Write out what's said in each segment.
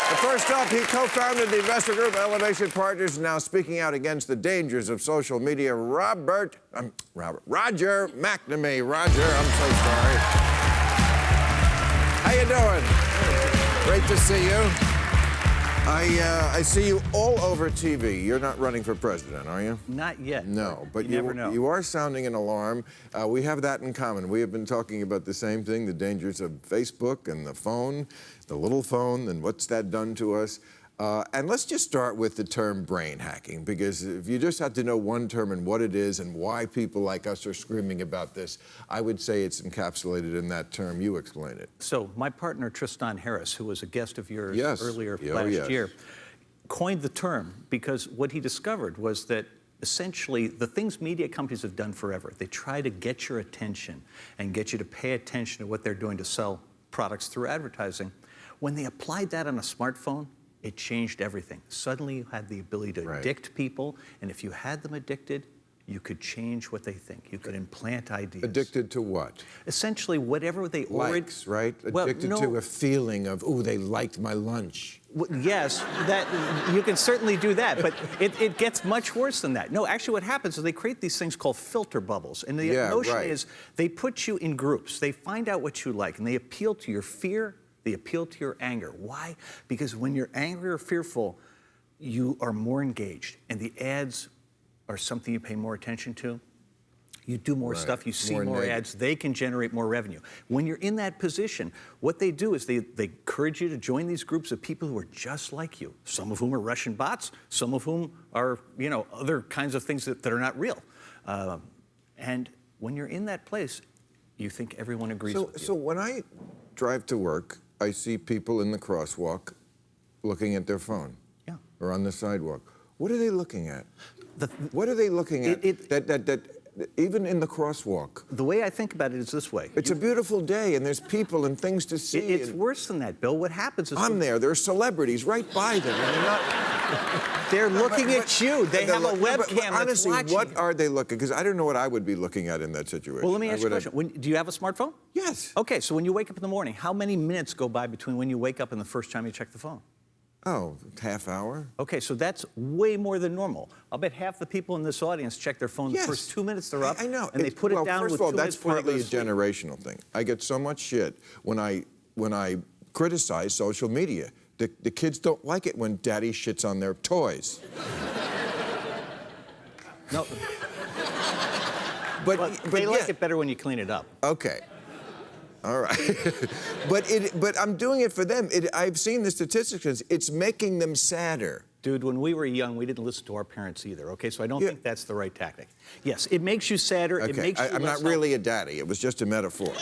First up, he co-founded the investor group Elevation Partners, now speaking out against the dangers of social media. Roger McNamee. Roger, I'm so sorry. How you doing? Great to see you. I see you all over TV. You're not running for president, are you? Not yet. No, but you never know. You are sounding an alarm. We have that in common. We have been talking about the same thing, the dangers of Facebook and the phone, the little phone, and what's that done to us. And let's just start with the term brain hacking, because if you just had to know one term and what it is and why people like us are screaming about this, I would say it's encapsulated in that term. You explain it. So my partner, Tristan Harris, who was a guest of yours earlier last year, coined the term because what he discovered was that essentially the things media companies have done forever, they try to get your attention and get you to pay attention to what they're doing to sell products through advertising. When they applied that on a smartphone, it changed everything. Suddenly you had the ability to addict people, and if you had them addicted, you could change what they think. You could implant ideas. Addicted to what? Essentially, whatever they ordered. Likes, right? Addicted to a feeling of, ooh, they liked my lunch. Yes, that you can certainly do that, but it gets much worse than that. No, actually what happens is they create these things called filter bubbles, and the notion is they put you in groups. They find out what you like, and they appeal to your fear, they appeal to your anger. Why? Because when you're angry or fearful, you are more engaged, and the ads are something you pay more attention to. You do more stuff, you see more ads, they can generate more revenue. When you're in that position, what they do is they encourage you to join these groups of people who are just like you, some of whom are Russian bots, some of whom are, other kinds of things that are not real. And when you're in that place, you think everyone agrees with you. So when I drive to work, I see people in the crosswalk looking at their phone or on the sidewalk. What are they looking at? What are they looking at even in the crosswalk? The way I think about it is this way. It's a beautiful day, and there's people and things to see. It's worse than that, Bill. What happens is... There are celebrities right by them, and they're not... They're looking at you. They have a webcam honestly, that's watching what are they looking? Because I don't know what I would be looking at in that situation. Well, let me ask you a question. Do you have a smartphone? Yes. Okay, so when you wake up in the morning, how many minutes go by between when you wake up and the first time you check the phone? Oh, half hour. Okay, so that's way more than normal. I'll bet half the people in this audience check their phone the first 2 minutes they're up. I know. And they put it down first with of all, 2 minutes that's partly a generational thing. I get so much shit when I criticize social media. The kids don't like it when daddy shits on their toys. No. But they like it better when you clean it up. Okay. All right. but I'm doing it for them. I've seen the statistics. It's making them sadder. Dude, when we were young, we didn't listen to our parents either, okay? So I don't think that's the right tactic. Yes, it makes you sadder. Okay. It makes you I'm not really a daddy. It was just a metaphor.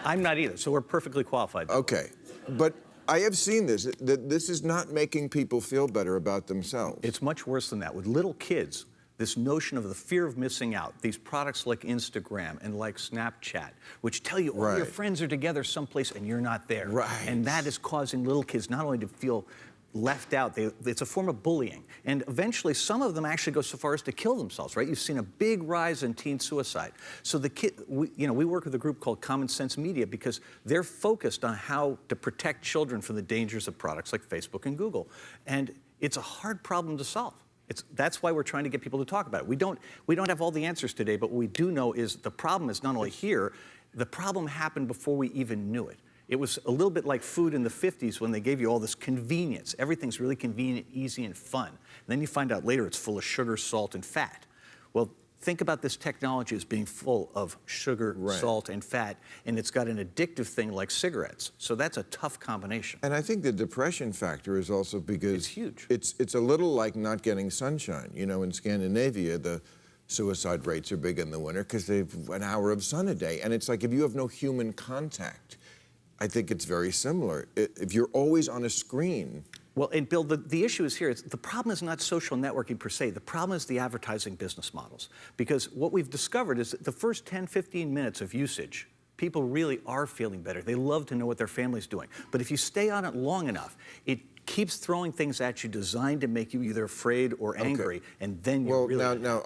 I'm not either, so we're perfectly qualified. Okay. But I have seen this. This is not making people feel better about themselves. It's much worse than that. With little kids, this notion of the fear of missing out, these products like Instagram and like Snapchat, which tell you all your friends are together someplace and you're not there. And that is causing little kids not only to feel left out, it's a form of bullying. And eventually, some of them actually go so far as to kill themselves, right? You've seen a big rise in teen suicide. So we work with a group called Common Sense Media because they're focused on how to protect children from the dangers of products like Facebook and Google. And it's a hard problem to solve. That's why we're trying to get people to talk about it. We don't have all the answers today, but what we do know is the problem is not only here, the problem happened before we even knew it. It was a little bit like food in the 50s when they gave you all this convenience. Everything's really convenient, easy, and fun. And then you find out later it's full of sugar, salt, and fat. Well, think about this technology as being full of sugar, salt, and fat, and it's got an addictive thing like cigarettes. So that's a tough combination. And I think the depression factor is also because... It's huge. It's a little like not getting sunshine. You know, in Scandinavia, the suicide rates are big in the winter because they've an hour of sun a day. And it's like if you have no human contact, I think it's very similar. If you're always on a screen... Well, and Bill, the issue is here. The problem is not social networking per se. The problem is the advertising business models. Because what we've discovered is that the first 10, 15 minutes of usage, people really are feeling better. They love to know what their family's doing. But if you stay on it long enough, it keeps throwing things at you designed to make you either afraid or angry, and then you're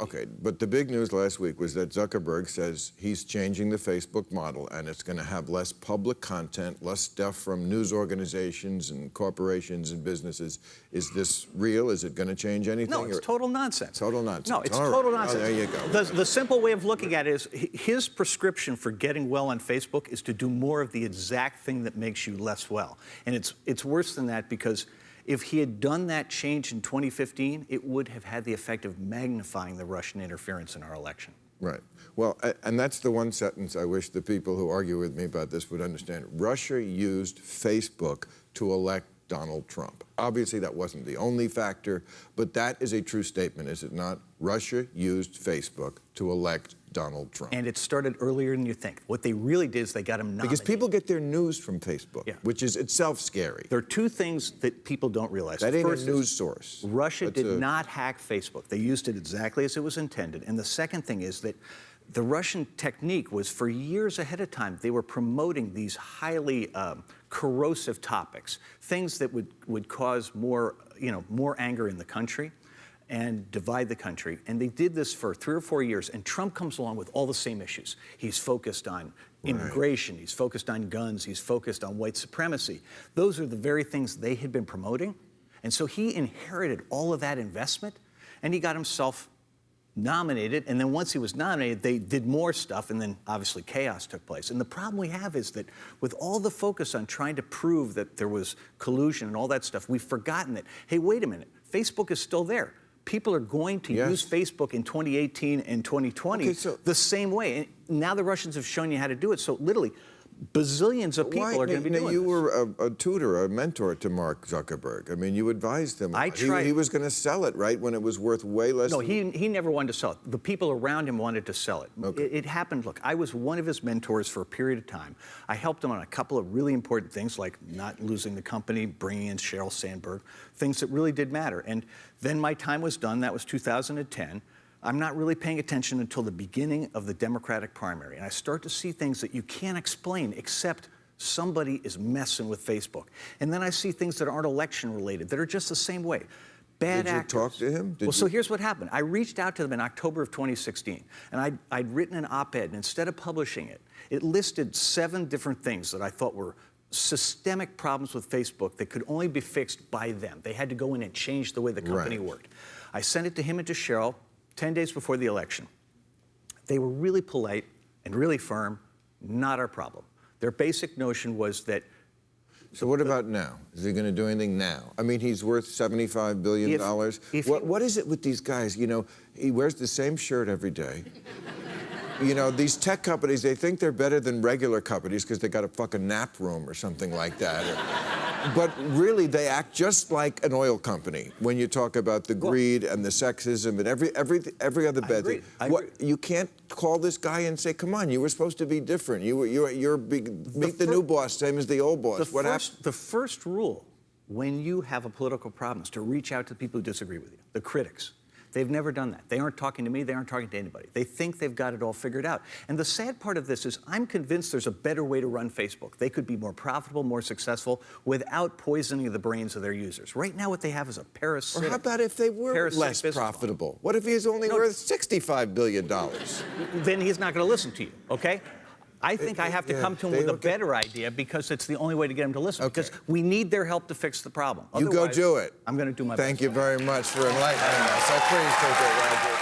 okay. But the big news last week was that Zuckerberg says he's changing the Facebook model, and it's going to have less public content, less stuff from news organizations and corporations and businesses. Is this real? Is it going to change anything? No, it's total nonsense. Total nonsense. No, it's total nonsense. Oh, there you go. The simple way of looking at it is his prescription for getting well on Facebook is to do more of the exact thing that makes you less well. And it's worse than that, because if he had done that change in 2015, it would have had the effect of magnifying the Russian interference in our election. Right. Well, and that's the one sentence I wish the people who argue with me about this would understand. Russia used Facebook to elect Donald Trump. Obviously, that wasn't the only factor, but that is a true statement, is it not? Russia used Facebook to elect Donald Trump. And it started earlier than you think. What they really did is they got him nominated. Because people get their news from Facebook, which is itself scary. There are two things that people don't realize. That ain't a news source. Russia did not hack Facebook. They used it exactly as it was intended. And the second thing is that the Russian technique was, for years ahead of time, they were promoting these highly corrosive topics, things that would cause more anger in the country and divide the country. And they did this for 3 or 4 years, and Trump comes along with all the same issues. He's focused on immigration, he's focused on guns, he's focused on white supremacy. Those are the very things they had been promoting. And so he inherited all of that investment, and he got himself nominated. And then once he was nominated, they did more stuff, and then obviously chaos took place. And the problem we have is that with all the focus on trying to prove that there was collusion and all that stuff, we've forgotten that, hey, wait a minute, Facebook is still there. People are going to use Facebook in 2018 and 2020 the same way. And now the Russians have shown you how to do it. So literally, bazillions of people are going to be doing this. You were a tutor, a mentor to Mark Zuckerberg. I mean, you advised him. I tried. He was going to sell it, right, when it was worth way less. No, he never wanted to sell it. The people around him wanted to sell it. Okay. It happened. Look, I was one of his mentors for a period of time. I helped him on a couple of really important things, like not losing the company, bringing in Sheryl Sandberg, things that really did matter. And then my time was done. That was 2010. I'm not really paying attention until the beginning of the Democratic primary. And I start to see things that you can't explain except somebody is messing with Facebook. And then I see things that aren't election related, that are just the same way. Bad actors. Did you talk to him? Well, so here's what happened. I reached out to them in October of 2016, and I'd written an op-ed, and instead of publishing it, it listed 7 different things that I thought were systemic problems with Facebook that could only be fixed by them. They had to go in and change the way the company worked. I sent it to him and to Sheryl 10 days before the election. They were really polite and really firm, not our problem. Their basic notion was that... So what about now? Is he going to do anything now? I mean, he's worth $75 billion. What is it with these guys? You know, he wears the same shirt every day. You know, these tech companies, they think they're better than regular companies because they got a fucking nap room or something like that. But really, they act just like an oil company when you talk about the greed and the sexism and every other bad thing. You can't call this guy and say, "Come on, you were supposed to be different. Meet the new boss, same as the old boss." What happened? The first rule when you have a political problem is to reach out to the people who disagree with you, the critics. They've never done that. They aren't talking to me. They aren't talking to anybody. They think they've got it all figured out. And the sad part of this is I'm convinced there's a better way to run Facebook. They could be more profitable, more successful, without poisoning the brains of their users. Right now, what they have is a parasitic... Or how about if they were less profitable? What if he's only worth $65 billion? Then he's not going to listen to you, okay? I think I have to come to him with a better idea, because it's the only way to get him to listen. Because we need their help to fix the problem. You go do it. I'm going to do my best. Thank you very much for enlightening us. I appreciate it, Roger.